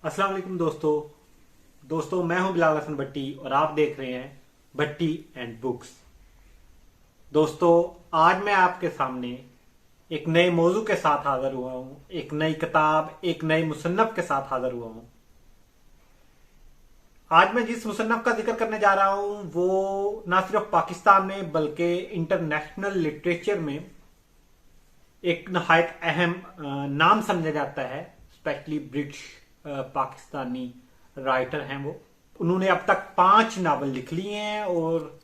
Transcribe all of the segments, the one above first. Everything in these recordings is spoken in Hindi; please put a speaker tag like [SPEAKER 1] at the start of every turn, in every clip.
[SPEAKER 1] अस्सलाम वालेकुम दोस्तों मैं हूं बिलाल हसन भट्टी और आप देख रहे हैं भट्टी एंड बुक्स। दोस्तों आज मैं आपके सामने एक नए मौजू के साथ हाजिर हुआ हूं, एक नई किताब, एक नए मुसन्नफ के साथ हाजिर हुआ हूं। आज मैं जिस मुसन्नफ का जिक्र करने जा रहा हूं वो ना सिर्फ पाकिस्तान में बल्कि इंटरनेशनल लिटरेचर में एक नहायत अहम नाम समझा जाता है। स्पेशली ब्रिटिश पाकिस्तानी राइटर हैं वो। उन्होंने अब तक 5 नावल लिख लिए हैं और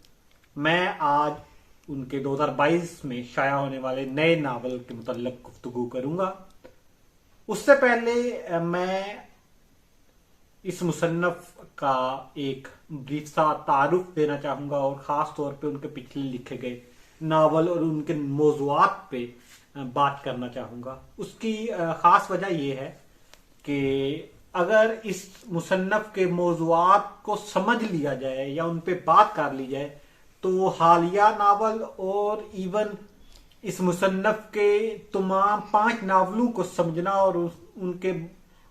[SPEAKER 1] मैं आज उनके 2022 में शाया होने वाले नए नावल के मुतल्लिक गुफ्तगू करूंगा। उससे पहले मैं इस मुसन्नफ का एक ब्रीफ सा तारुफ देना चाहूंगा और ख़ास तौर पे उनके पिछले लिखे गए नावल और उनके मौज़ूआत पे बात करना चाहूंगा। उसकी ख़ास वजह यह है कि अगर इस मुसन्नफ के मौज़ूआत को समझ लिया जाए या उन पे बात कर ली जाए तो हालिया नावल और इवन इस मुसन्नफ के तमाम 5 नावलों को समझना और उनके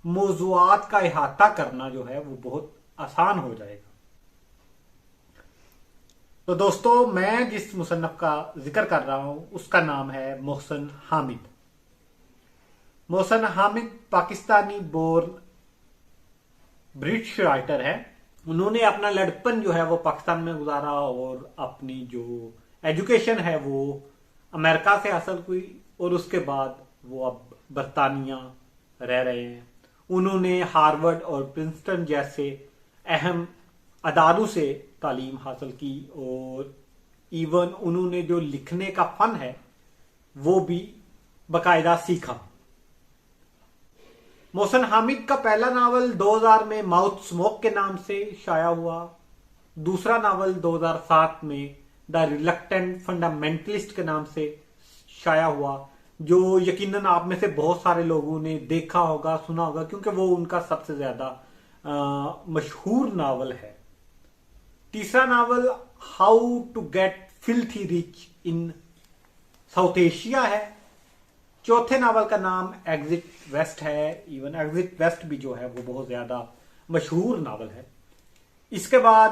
[SPEAKER 1] मौज़ूआत का इहाता करना जो है वो बहुत आसान हो जाएगा। तो दोस्तों मैं जिस मुसन्नफ का जिक्र कर रहा हूं उसका नाम है Mohsin Hamid. Mohsin Hamid Pakistani born British writer है। उन्होंने अपना लड़कपन जो है वो पाकिस्तान में गुजारा और अपनी जो एजुकेशन है वो अमेरिका से हासिल हुई और उसके बाद वो अब बरतानिया रह रहे हैं। उन्होंने हार्वर्ड और प्रिंसटन जैसे अहम अदारों से तालीम हासिल की और इवन उन्होंने जो लिखने का फन है वो भी बाकायदा सीखा। मोहसिन हामिद का पहला नावल 2000 में माउथ स्मोक के नाम से शाया हुआ। दूसरा नावल 2007 में द रिलक्टेंट फंडामेंटलिस्ट के नाम से शाया हुआ, जो यकीनन आप में से बहुत सारे लोगों ने देखा होगा, सुना होगा, क्योंकि वो उनका सबसे ज्यादा मशहूर नावल है। तीसरा novel how to get filthy rich in South Asia है। चौथे नावल का नाम एग्जिट वेस्ट है। इवन एग्जिट वेस्ट भी जो है वो बहुत ज्यादा मशहूर नावल है। इसके बाद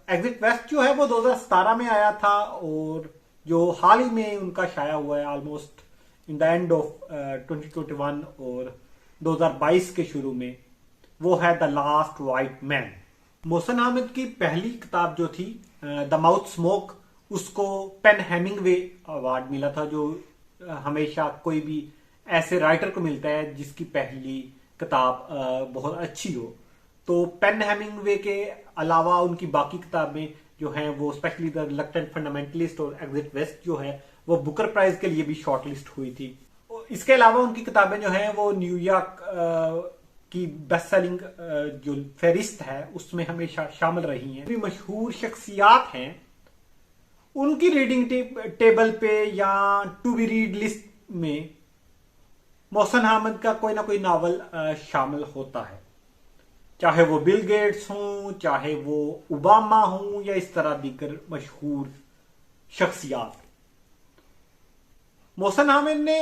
[SPEAKER 1] एग्जिट वेस्ट जो है वो 2017 में आया था और जो हाल ही में उनका शाया हुआ है almost in the end of 2021 और 2022 के शुरू में, वो है the last white man. Mohsin Hamid की पहली किताब जो थी द माउथ स्मोक, उसको पेन हेमिंगवे अवार्ड मिला था, जो हमेशा कोई भी ऐसे राइटर को मिलता है जिसकी पहली किताब बहुत अच्छी हो। तो पेन हेमिंगवे के अलावा उनकी बाकी किताबें जो हैं वो स्पेशली द रिलक्टेंट फंडामेंटलिस्ट और एग्जिट वेस्ट जो है वो बुकर प्राइज के लिए भी शॉर्टलिस्ट हुई थी। इसके अलावा उनकी किताबें जो हैं वो न्यूयॉर्क की बेस्ट सेलिंग जो फेरिस्त है उसमें हमेशा शामिल रही हैं। भी मशहूर शख्सियात हैं उनकी रीडिंग टेबल पे या टू बी रीड लिस्ट में मोहसिन हामिद का कोई ना कोई नावल शामिल होता है, चाहे वो बिल गेट्स हों, चाहे वो ओबामा हों या इस तरह दीगर मशहूर शख्सियात। मोहसिन हामिद ने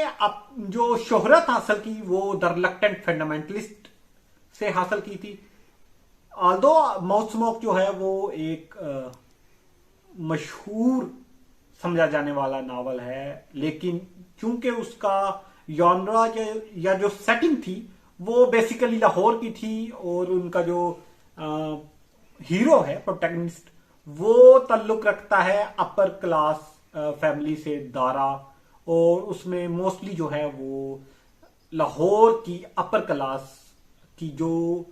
[SPEAKER 1] जो शोहरत हासिल की वो द रिलक्टेंट फंडामेंटलिस्ट से हासिल की थी। ऑल्दो माउथ स्मोक जो है वो एक मशहूर समझा जाने वाला नावल है, लेकिन चूंकि उसका जॉनरा या जो सेटिंग थी वो बेसिकली लाहौर की थी और उनका जो हीरो है प्रोटैगनिस्ट वो ताल्लुक रखता है अपर क्लास फैमिली से, दारा, और उसमें मोस्टली जो है वो लाहौर की अपर क्लास की जो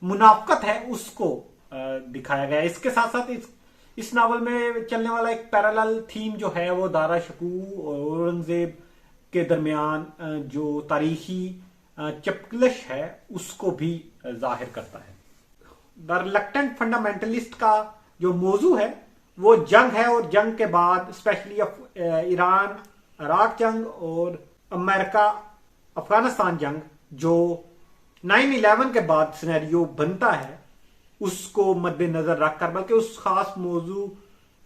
[SPEAKER 1] मुनाफकत है उसको दिखाया गया है। इसके साथ साथ इस नावल में चलने वाला एक पैरेलल थीम जो है वो दारा शकू और औरंगजेब के दरमियान जो तारीखी चपकलश है उसको भी जाहिर करता है। द रिलक्टेंट फंडामेंटलिस्ट का जो मौजू है वो जंग है और जंग के बाद स्पेशली ईरान इराक जंग और अमेरिका अफगानिस्तान जंग जो 9/11 के बाद सिनेरियो बनता है उसको मद्देनजर रखकर, बल्कि उस खास मौजू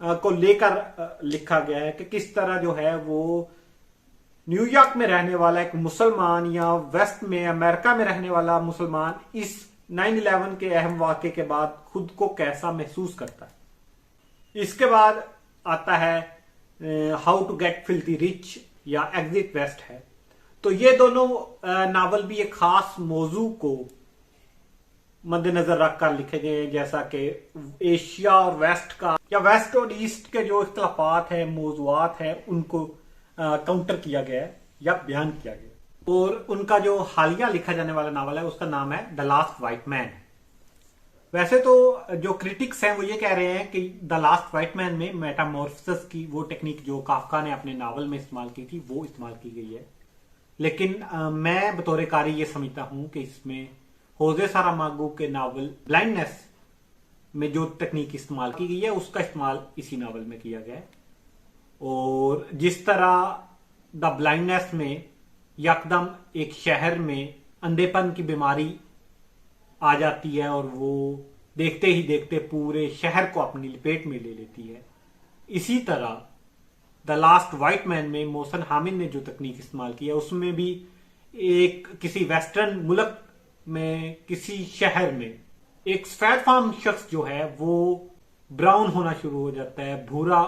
[SPEAKER 1] को लेकर लिखा गया है कि किस तरह जो है वो न्यूयॉर्क में रहने वाला एक मुसलमान या वेस्ट में अमेरिका में रहने वाला मुसलमान इस 9/11 के अहम वाक़े के बाद खुद को कैसा महसूस करता है। इसके बाद आता है how to get filthy rich या एग्जिट वेस्ट है। तो ये दोनों नावल भी एक खास मौजू को मद्देनजर रखकर लिखे गए हैं, जैसा कि एशिया और वेस्ट का या वेस्ट और ईस्ट के जो इख्तलाफात है, मौजूआत है, उनको काउंटर किया गया है या बयान किया गया। और उनका जो हालिया लिखा जाने वाला नावल है उसका नाम है द लास्ट व्हाइट मैन। वैसे तो जो क्रिटिक्स हैं वो ये कह रहे हैं कि द लास्ट व्हाइट मैन में मेटामॉर्फोसिस की वो टेक्निक जो काफका ने अपने नावल में इस्तेमाल की थी वो इस्तेमाल की गई है, लेकिन मैं बतौर कारी ये समझता हूं कि इसमें होजे सारामागो के नावल ब्लाइंडनेस में जो तकनीक इस्तेमाल की गई है उसका इस्तेमाल इसी नावल में किया गया है। और जिस तरह द ब्लाइंडनेस में यकदम एक शहर में अंधेपन की बीमारी आ जाती है और वो देखते ही देखते पूरे शहर को अपनी लपेट में ले लेती है, इसी तरह द लास्ट व्हाइट मैन में मोहसिन हामिद ने जो तकनीक इस्तेमाल की है उसमें भी एक किसी वेस्टर्न मुल्क में किसी शहर में एक सफेद फार्म शख्स जो है वो ब्राउन होना शुरू हो जाता है, भूरा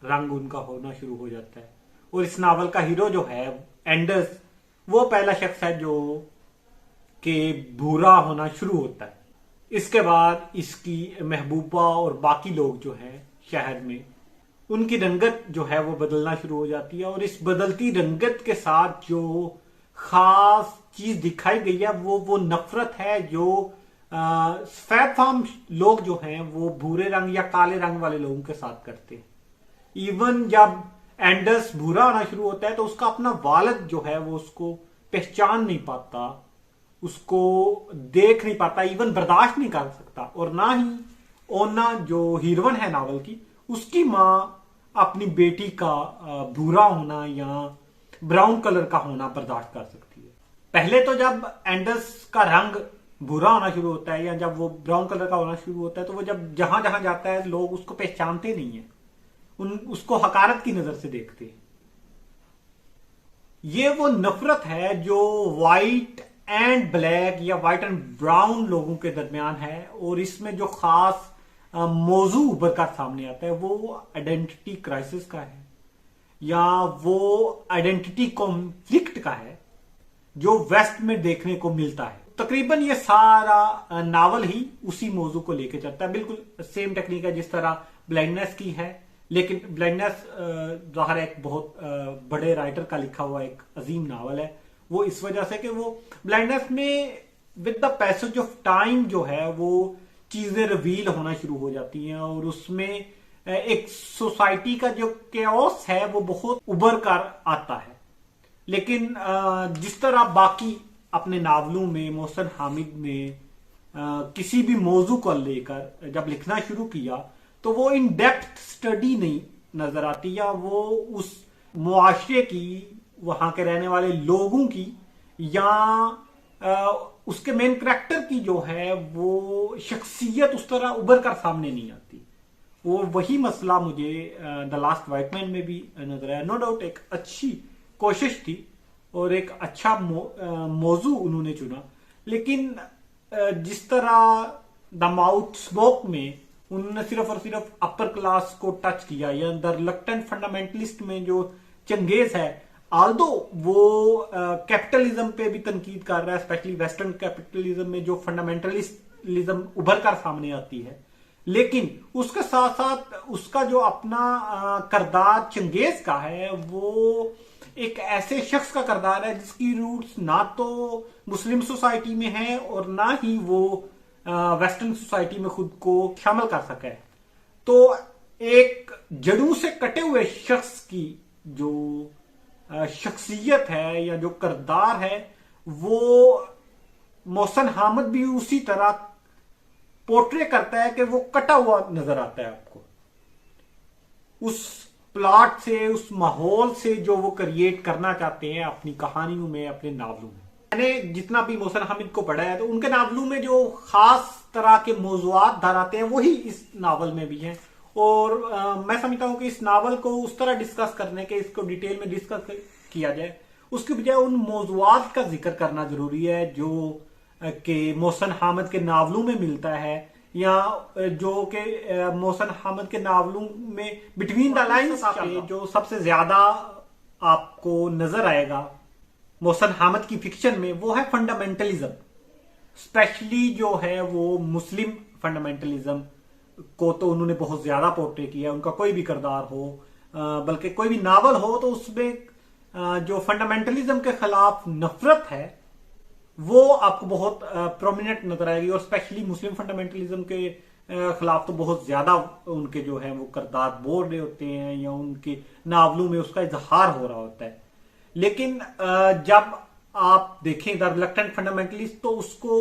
[SPEAKER 1] रंग उनका होना शुरू हो जाता है। और इस नावल का हीरो जो है एंडर्स, वो पहला शख्स है जो कि भूरा होना शुरू होता है। इसके बाद इसकी महबूबा और बाकी लोग जो हैं शहर में, उनकी रंगत जो है वो बदलना शुरू हो जाती है। और इस बदलती रंगत के साथ जो खास चीज दिखाई गई है वो नफरत है जो सफेद फार्म लोग जो हैं वो भूरे रंग या काले रंग वाले लोगों के साथ करते हैं। इवन जब एंडर्स भूरा होना शुरू होता है तो उसका अपना वालिद जो है वो उसको पहचान नहीं पाता, उसको देख नहीं पाता, इवन बर्दाश्त नहीं कर सकता। और ना ही ओना जो हीरोइन है नावल की, उसकी माँ अपनी बेटी का भूरा होना या ब्राउन कलर का होना बर्दाश्त कर सकती है। पहले तो जब एंडर्स का रंग भूरा होना शुरू होता है या जब वो ब्राउन कलर का होना शुरू होता है तो वो जब जहां जहां जाता है लोग उसको पहचानते नहीं है, उसको हकारत की नजर से देखते हैं। ये वो नफरत है जो व्हाइट एंड ब्लैक या व्हाइट एंड ब्राउन लोगों के दरमियान है। और इसमें जो खास मौजू उभर कर सामने आता है वो आइडेंटिटी क्राइसिस का है या वो आइडेंटिटी कॉन्फ्लिक्ट का है जो वेस्ट में देखने को मिलता है। तकरीबन ये सारा नावल ही उसी मौजू को लेकर चलता है। बिल्कुल सेम टेक्निक है जिस तरह ब्लाइंडनेस की है, लेकिन ब्लाइंडनेस ज़ाहिर एक बहुत बड़े राइटर का लिखा हुआ एक अजीम नावल है। वो इस वजह से कि वो ब्लाइंडनेस में with the passage of time जो है वो चीजें रिवील होना शुरू हो जाती हैं और उसमें एक सोसाइटी का जो केओस है वो बहुत उभर कर आता है। लेकिन जिस तरह बाकी अपने नावलों में मोहसिन हामिद ने किसी भी मौजू को लेकर जब लिखना शुरू किया तो वो इन डेप्थ स्टडी नहीं नजर आती या वो उस मुआशरे की, वहां के रहने वाले लोगों की या उसके मेन करैक्टर की जो है वो शख्सियत उस तरह उभर कर सामने नहीं आती। वो वही मसला मुझे द लास्ट व्हाइट मैन में भी नजर आया। नो डाउट एक अच्छी कोशिश थी और एक अच्छा मौजू उन्होंने चुना, लेकिन जिस तरह द माउथ स्मोक में उन्होंने सिर्फ और सिर्फ अपर क्लास को टच किया या द रिलक्टेंट फंडामेंटलिस्ट में जो चंगेज है, आल्दो वो कैपिटलिज्म पे भी तनकीद कर रहा है, स्पेशली वेस्टर्न कैपिटलिज्म में जो फंडामेंटलिज्म उभर कर सामने आती है, लेकिन उसके साथ साथ उसका जो अपना करदार चंगेज का है वो एक ऐसे शख्स का करदार है जिसकी रूट्स ना तो मुस्लिम सोसाइटी में है और ना ही वो वेस्टर्न सोसाइटी में खुद को शामिल कर सके। तो एक जड़ों से कटे हुए शख्स की जो शख्सियत है या जो करदार है वो मोहसिन हामिद भी उसी तरह पोर्ट्रे करता है कि वो कटा हुआ नजर आता है आपको उस प्लॉट से, उस माहौल से जो वो क्रिएट करना चाहते हैं अपनी कहानियों में, अपने नावलों में। मैंने जितना भी मोहसिन हामिद को पढ़ा है तो उनके नावलों में जो खास तरह के मौजूआत धराते हैं वही इस नावल में भी हैं। और मैं समझता हूं कि इस नावल को उस तरह डिस्कस करने के, इसको डिटेल में डिस्कस किया जाए, उसकी बजाय उन मौजूआत का जिक्र करना जरूरी है जो कि मोहसिन हामिद के नावलों में मिलता है, या जो कि मोहसिन हामिद के नावलों में बिटवीन द लाइन्स जो सबसे ज्यादा आपको नजर आएगा मोहसिन हामिद की फिक्शन में, वो है फंडामेंटलिज्म। स्पेशली जो है वो मुस्लिम फंडामेंटलिज्म को तो उन्होंने बहुत ज्यादा पोर्ट्रे किया। उनका कोई भी किरदार हो, बल्कि कोई भी नावल हो, तो उसमें जो फंडामेंटलिज्म के खिलाफ नफरत है वो आपको बहुत प्रोमिनेंट नजर आएगी। और स्पेशली मुस्लिम फंडामेंटलिज्म के खिलाफ तो बहुत ज्यादा उनके जो है वो किरदार बोल रहे होते हैं, या उनके नावलों में उसका इजहार हो रहा होता है। लेकिन जब आप देखें द रिलक्टेंट फंडामेंटलिस्ट, तो उसको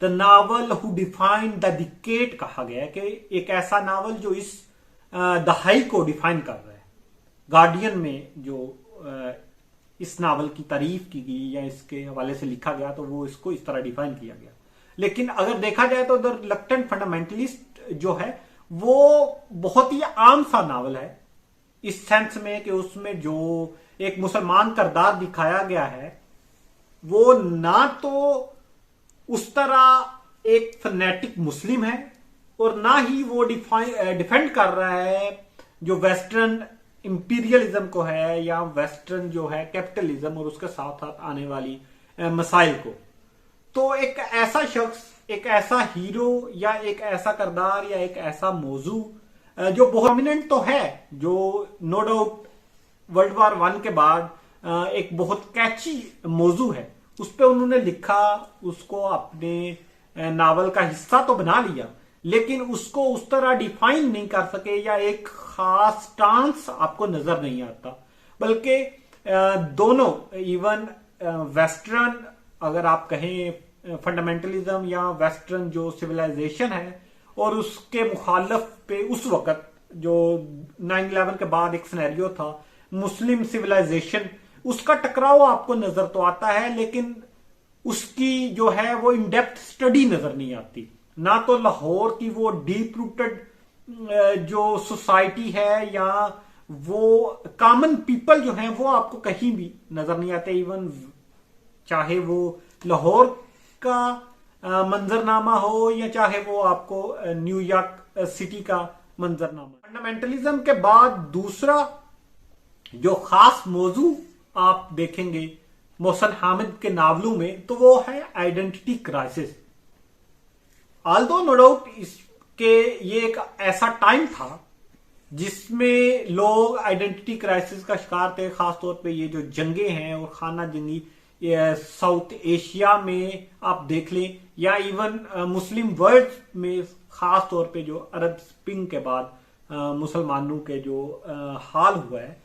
[SPEAKER 1] the novel who define the decade कहा गया है, कि एक ऐसा नावल जो इस दहाई को डिफाइन कर रहा है। गार्डियन में जो इस नावल की तारीफ की गई या इसके हवाले से लिखा गया, तो वो इसको इस तरह डिफाइन किया गया। लेकिन अगर देखा जाए तो द रिलक्टेंट फंडामेंटलिस्ट जो है वो बहुत ही आम सा नावल है, इस सेंस में कि उसमें जो एक मुसलमान किरदार दिखाया गया है वो ना तो उस तरह एक फनेटिक मुस्लिम है, और ना ही वो डिफेंड कर रहा है जो वेस्टर्न इंपीरियलिज्म को है, या वेस्टर्न जो है कैपिटलिज्म और उसके साथ साथ आने वाली मसाइल को। तो एक ऐसा शख्स, एक ऐसा हीरो, या एक ऐसा किरदार, या एक ऐसा मौजू जो बहुत प्रोमिनेंट तो है, जो नो डाउट वर्ल्ड वार 1 के बाद एक बहुत कैची मौजू है, उस पर उन्होंने लिखा, उसको अपने नावल का हिस्सा तो बना लिया, लेकिन उसको उस तरह डिफाइन नहीं कर सके, या एक खास स्टांस आपको नजर नहीं आता। बल्कि दोनों, इवन वेस्टर्न अगर आप कहें फंडामेंटलिज्म, या वेस्टर्न जो सिविलाइजेशन है, और उसके मुखालफ पे उस वक्त जो 9/11 के बाद एक सिनेरियो था मुस्लिम सिविलाइजेशन, उसका टकराव आपको नजर तो आता है, लेकिन उसकी जो है वो इन डेप्थ स्टडी नजर नहीं आती। ना तो लाहौर की वो डीप रूटेड जो सोसाइटी है, या वो कॉमन पीपल जो हैं वो आपको कहीं भी नजर नहीं आते। इवन चाहे वो लाहौर का मंजरनामा हो, या चाहे वो आपको न्यूयॉर्क सिटी का मंजरनामा। फंडामेंटलिज्म के बाद दूसरा जो खास मौजू आप देखेंगे मोहसिन हामिद के नावलों में, तो वो है identity crisis. Although no doubt इसके ये एक ऐसा टाइम था जिसमें लोग आइडेंटिटी क्राइसिस का शिकार थे। खासतौर पे ये जो जंगे हैं और खाना जंगी साउथ एशिया में आप देख लें, या इवन मुस्लिम वर्ल्ड में खास तौर पे जो अरब स्प्रिंग के बाद मुसलमानों के जो हाल हुआ है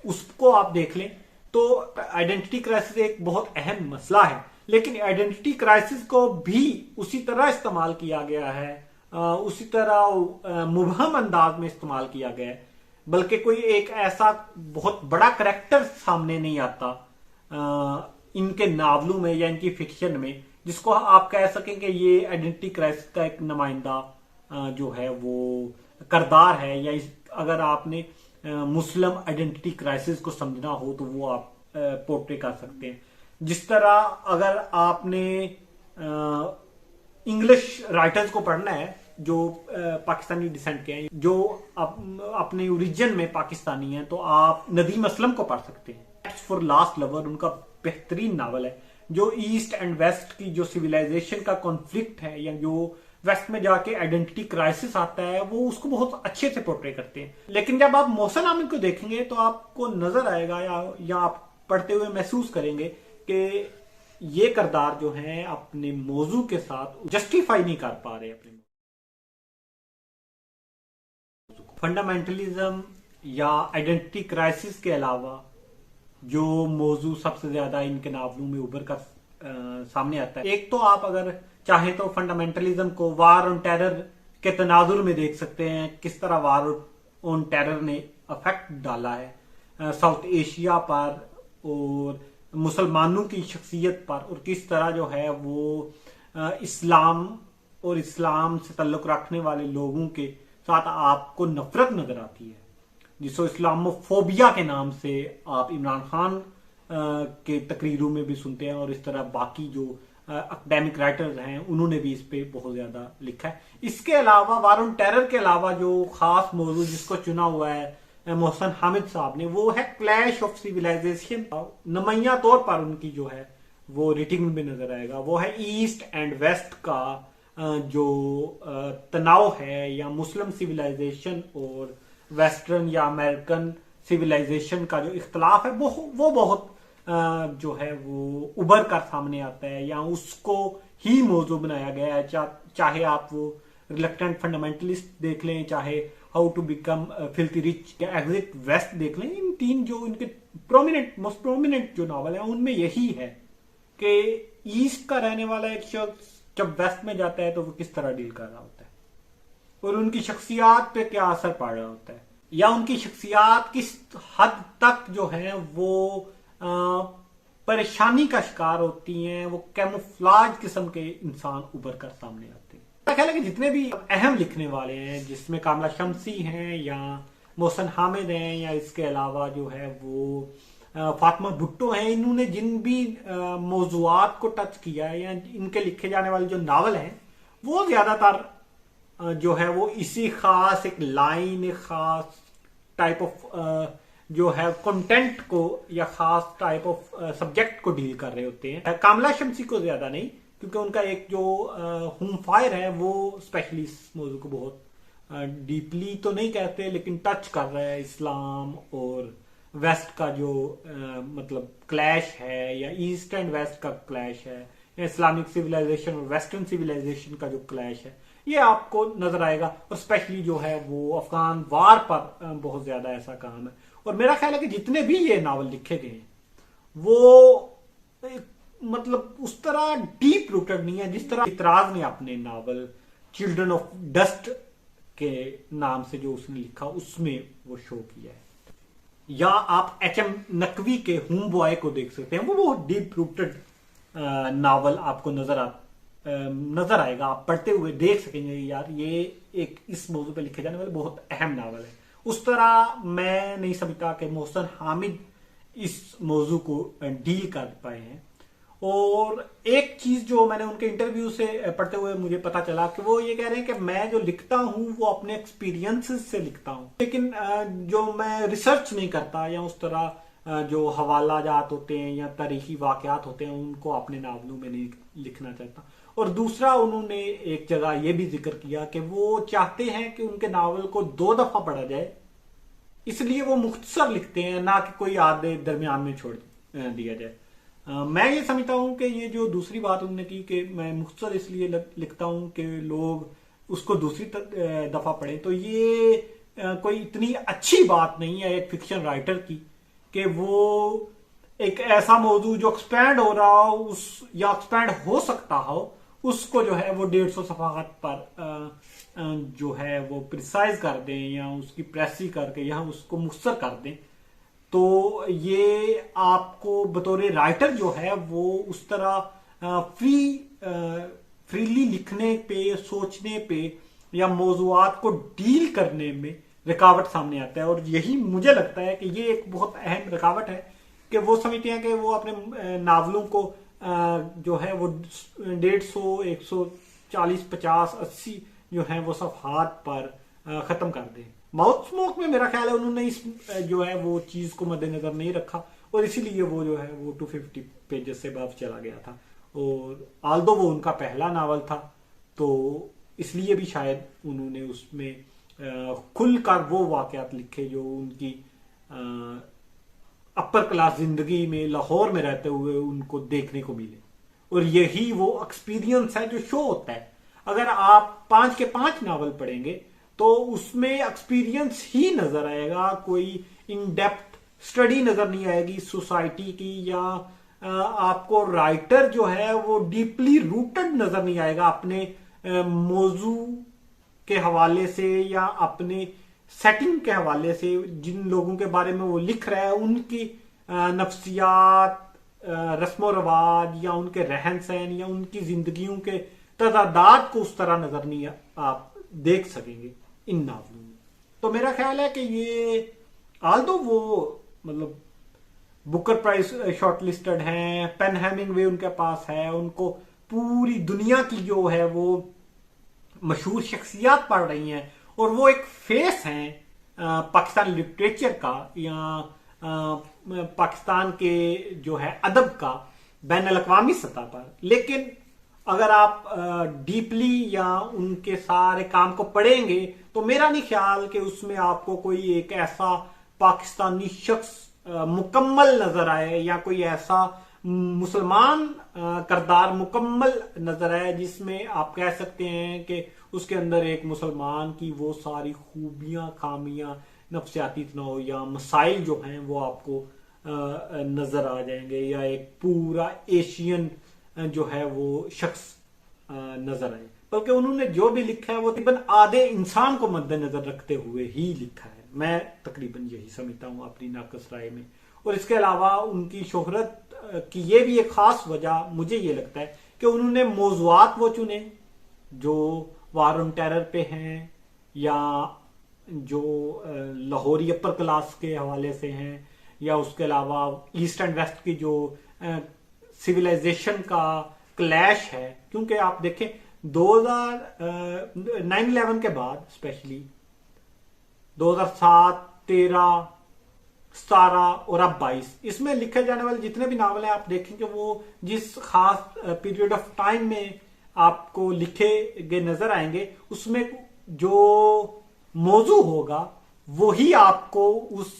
[SPEAKER 1] उसको आप देख लें, तो आइडेंटिटी क्राइसिस एक बहुत अहम मसला है। लेकिन आइडेंटिटी क्राइसिस को भी उसी तरह इस्तेमाल किया गया है, उसी तरह मुबहम अंदाज में इस्तेमाल किया गया है, बल्कि कोई एक ऐसा बहुत बड़ा करैक्टर सामने नहीं आता इनके नावलों में या इनकी फिक्शन में जिसको आप कह सकें कि ये आइडेंटिटी क्राइसिस का एक नुमाइंदा जो है वो किरदार है। या अगर आपने मुस्लिम आइडेंटिटी क्राइसिस को समझना हो तो वो आप पोर्ट्रे कर सकते हैं। जिस तरह अगर आपने इंग्लिश राइटर्स को पढ़ना है जो पाकिस्तानी डिसेंट के हैं, जो अपने ओरिजिन में पाकिस्तानी हैं, तो आप नदीम असलम को पढ़ सकते हैं। फॉर लास्ट लवर उनका बेहतरीन नावल है जो ईस्ट एंड वेस्ट की जो सिविलाइजेशन का कॉन्फ्लिक्ट है, या जो वेस्ट में जाके आइडेंटिटी क्राइसिस आता है, वो उसको बहुत अच्छे से पोर्ट्रे करते हैं। लेकिन जब आप मोहसिन हामिद को देखेंगे तो आपको नजर आएगा या आप पढ़ते हुए महसूस करेंगे कि ये किरदार जो हैं अपने मौजू के साथ जस्टिफाई नहीं कर पा रहे अपने फंडामेंटलिज्म या आइडेंटिटी क्राइसिस के अलावा जो मौजू सबसे ज्यादा इनके नावलों में उभर कर सामने आता है। एक तो आप अगर चाहे तो फंडामेंटलिज्म को वार ऑन टेरर के तनाजुर में देख सकते हैं, किस तरह वार ऑन टेरर ने अफेक्ट डाला है साउथ एशिया पर और मुसलमानों की शख्सियत पर, और किस तरह जो है वो इस्लाम और इस्लाम से ताल्लुक रखने वाले लोगों के साथ आपको नफरत नजर आती है। जिसको इस्लामोफोबिया के नाम से आप इमरान खान के तकरीरों में भी सुनते हैं, और इस तरह बाकी जो एकेडमिक राइटर्स हैं उन्होंने भी इस पे बहुत ज्यादा लिखा है। इसके अलावा वार ऑन टेरर के अलावा जो खास मौजूद जिसको चुना हुआ है मोहसन हामिद साहब ने, वो है क्लैश ऑफ सिविलाइजेशन। नुमाइया तौर पर उनकी जो है वो रेटिंग में नजर आएगा, वो है ईस्ट एंड वेस्ट का जो तनाव है, या मुस्लिम सिविलाइजेशन और वेस्टर्न या अमेरिकन सिविलाइजेशन का जो इख्तलाफ है वो बहुत जो है वो उभर कर सामने आता है, या उसको ही मौजू बनाया गया है। चाहे आप वो रिलक्टेंट फंडामेंटलिस्ट देख लें, चाहे how to become filthy rich या एग्जिट वेस्ट देख लें, इन तीन जो इनके मोस्ट प्रोमिनेंट जो नावल है उनमें यही है कि ईस्ट का रहने वाला एक शख्स जब वेस्ट में जाता है तो वो किस तरह डील कर रहा होता है, और उनकी शख्सियात पे क्या असर पड़ रहा होता है, या उनकी शख्सियात किस हद तक जो है वो परेशानी का शिकार होती हैं, वो कैमोफ्लाज किस्म के इंसान उभर कर सामने आते हैं। मेरा ख्याल है कि जितने भी अहम लिखने वाले हैं, जिसमें कामला शमसी हैं या मोहसन हामिद हैं, या इसके अलावा जो है वो फातिमा भुट्टो हैं, इन्होंने जिन भी मौजूआत को टच किया है, या इनके लिखे जाने वाले जो नावल हैं, वो ज्यादातर जो है वो इसी खास एक लाइन, एक खास टाइप ऑफ जो है कंटेंट को या खास टाइप ऑफ सब्जेक्ट को डील कर रहे होते हैं। कामला शमसी को ज्यादा नहीं, क्योंकि उनका एक जो होम फायर है वो स्पेशली इस मौजू को बहुत डीपली तो नहीं कहते, लेकिन टच कर रहा है इस्लाम और वेस्ट का जो मतलब क्लैश है, या ईस्ट एंड वेस्ट का क्लैश है, या इस्लामिक सिविलाइजेशन और वेस्टर्न सिविलाइजेशन का जो क्लैश है, ये आपको नजर आएगा। और स्पेशली जो है वो अफगान वार पर बहुत ज्यादा ऐसा काम है। और मेरा ख्याल है कि जितने भी ये नावल लिखे गए हैं वो मतलब उस तरह डीप रूटेड नहीं है जिस तरह इतराज ने अपने नावल चिल्ड्रन ऑफ डस्ट के नाम से जो उसने लिखा उसमें वो शो किया है। या आप एच.एम. नकवी के होम बॉय को देख सकते हैं, वो बहुत डीप रूटेड नावल आपको नजर आएगा। आप पढ़ते हुए देख सकेंगे यार ये एक इस मौजू पे लिखे जाने वाले बहुत अहम नावल है। उस तरह मैं नहीं समझता कि मोहसन हामिद इस मौजू को डील कर पाए हैं। और एक चीज जो मैंने उनके इंटरव्यू से पढ़ते हुए मुझे पता चला कि वो ये कह रहे हैं कि मैं जो लिखता हूं वो अपने एक्सपीरियंसेस से लिखता हूं, लेकिन जो मैं रिसर्च नहीं करता, या उस तरह जो हवाला जात होते हैं या तारीखी वाकयात होते हैं उनको अपने नावलों में नहीं लिखना चाहता। और दूसरा उन्होंने एक जगह ये भी जिक्र किया कि वो चाहते हैं कि उनके नावल को 2 दफा पढ़ा जाए, इसलिए वो मुख्तसर लिखते हैं, ना कि कोई आधे दरमियान में छोड़ दिया जाए। मैं ये समझता हूं कि ये जो दूसरी बात उन्होंने की कि मैं मुख्तसर इसलिए लिखता हूं कि लोग उसको दूसरी दफा पढ़ें, तो ये कोई इतनी अच्छी बात नहीं है एक फिक्शन राइटर की कि वो एक ऐसा मौजू जो एक्सपैंड हो रहा हो उस या एक्सपैंड हो सकता हो उसको जो है वो 150 सफाहत पर जो है वो प्रिसाइज कर दें, या उसकी प्रेसी करके या उसको मुख्तसर कर दें। तो ये आपको बतौर राइटर जो है वो उस तरह फ्रीली लिखने पे, सोचने पे, या मौजूआत को डील करने में रुकावट सामने आता है। और यही मुझे लगता है कि ये एक बहुत अहम रुकावट है कि वो समझते हैं कि वो अपने नावलों को जो है वो 150, 140, 50, 80 जो है वो सफहात पर खत्म कर दें। माउथ स्मोक में मेरा ख्याल है उन्होंने इस जो है वो चीज को मद्देनजर नहीं रखा, और इसीलिए वो जो है वो 250 पेजेस से above चला गया था। और आल्दो वो उनका पहला नावल था, तो इसलिए भी शायद उन्होंने उसमें खुलकर वो वाकयात लिखे जो उनकी अपर क्लास जिंदगी में लाहौर में रहते हुए उनको देखने को मिले। और यही वो एक्सपीरियंस है जो शो होता है। अगर आप 5 के 5 नावल पढ़ेंगे तो उसमें एक्सपीरियंस ही नजर आएगा, कोई इन डेप्थ स्टडी नजर नहीं आएगी सोसाइटी की, या आपको राइटर जो है वो डीपली रूटेड नजर नहीं आएगा अपने मौजू के हवाले से या अपने सेटिंग के हवाले से। जिन लोगों के बारे में वो लिख रहा है उनकी नफ्सियात, रस्म रवाज, या उनके रहन सहन, या उनकी जिंदगियों के तजादात को उस तरह नजर नहीं आप देख सकेंगे इन नावलों में। तो मेरा ख्याल है कि ये आल्दो वो मतलब बुकर प्राइज शॉर्टलिस्टेड हैं, पेन हेमिंगवे उनके पास है, उनको पूरी दुनिया की जो है वो मशहूर शख्सियात पढ़ रही हैं, और वो एक फेस हैं पाकिस्तान लिटरेचर का या पाकिस्तान के जो है अदब का बैन अल-अक़वामी सतह पर। लेकिन अगर आप डीपली या उनके सारे काम को पढ़ेंगे तो मेरा नहीं ख्याल कि उसमें आपको कोई एक ऐसा पाकिस्तानी शख्स मुकम्मल नजर आए या कोई ऐसा मुसलमान करदार मुकम्मल नजर आए जिसमें आप कह सकते हैं कि उसके अंदर एक मुसलमान की वो सारी खूबियां, खामियां, नफ्सियाती तनाव या मसाइल जो हैं वो आपको नजर आ जाएंगे, या एक पूरा एशियन जो है वो शख्स नजर आए। बल्कि उन्होंने जो भी लिखा है वो तकरीबन आधे इंसान को मद्देनजर रखते हुए ही लिखा है, मैं तकरीबन यही समझता हूं अपनी नाकस राय में। और इसके अलावा उनकी शोहरत की ये भी एक खास वजह मुझे ये लगता है कि उन्होंने मौज़ूआत वो चुने जो वार ऑन टेरर पे हैं, या जो लाहौरी अपर क्लास के हवाले से हैं, या उसके अलावा ईस्ट एंड वेस्ट की जो सिविलाइजेशन का क्लैश है। क्योंकि आप देखें 9/11 के बाद स्पेशली 2007, 13, 17 और अब 22, इसमें लिखे जाने वाले जितने भी नावल हैं आप देखेंगे वो जिस खास पीरियड ऑफ टाइम में आपको लिखे गए नजर आएंगे, उसमें जो मौजू होगा वही आपको उस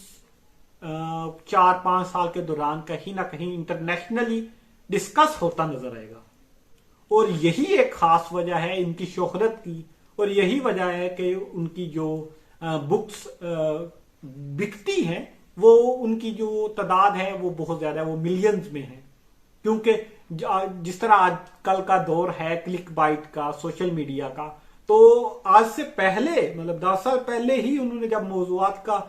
[SPEAKER 1] 4-5 साल के दौरान कहीं ना कहीं इंटरनेशनली डिस्कस होता नजर आएगा। और यही एक खास वजह है इनकी शोहरत की, और यही वजह है कि उनकी जो बुक्स बिकती हैं वो उनकी जो तादाद है वो बहुत ज्यादा है, वो मिलियंस में है। क्योंकि जिस तरह आजकल का दौर है क्लिक बाइट का, सोशल मीडिया का, तो आज से पहले मतलब 10 साल पहले ही उन्होंने जब मौजूआत का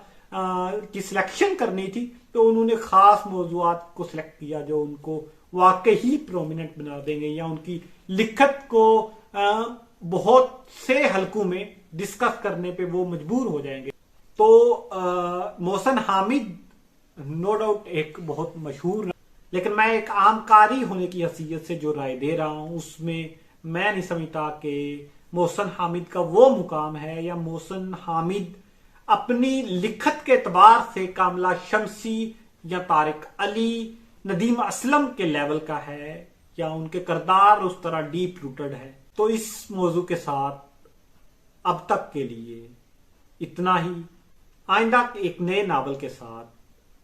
[SPEAKER 1] की सिलेक्शन करनी थी तो उन्होंने खास मौजूआत को सिलेक्ट किया जो उनको वाकई ही प्रोमिनेंट बना देंगे, या उनकी लिखत को बहुत से हलकों में डिस्कस करने पे वो मजबूर हो जाएंगे। तो मोहसिन हामिद नो डाउट एक बहुत मशहूर, लेकिन मैं एक आम कारी होने की हैसियत से जो राय दे रहा हूं उसमें मैं नहीं समझता कि मोहसिन हामिद का वो मुकाम है, या मोहसिन हामिद अपनी लिखत के एतबार से कामला शमसी या तारिक अली, नदीम असलम के लेवल का है, या उनके किरदार उस तरह डीप रूटेड है। तो इस मौजू के साथ अब तक के लिए इतना ही। आइंदा एक नए नावल के साथ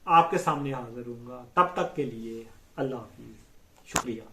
[SPEAKER 1] आपके सामने हाजिर होऊंगा, तब तक के लिए अल्लाह हाफिज, शुक्रिया।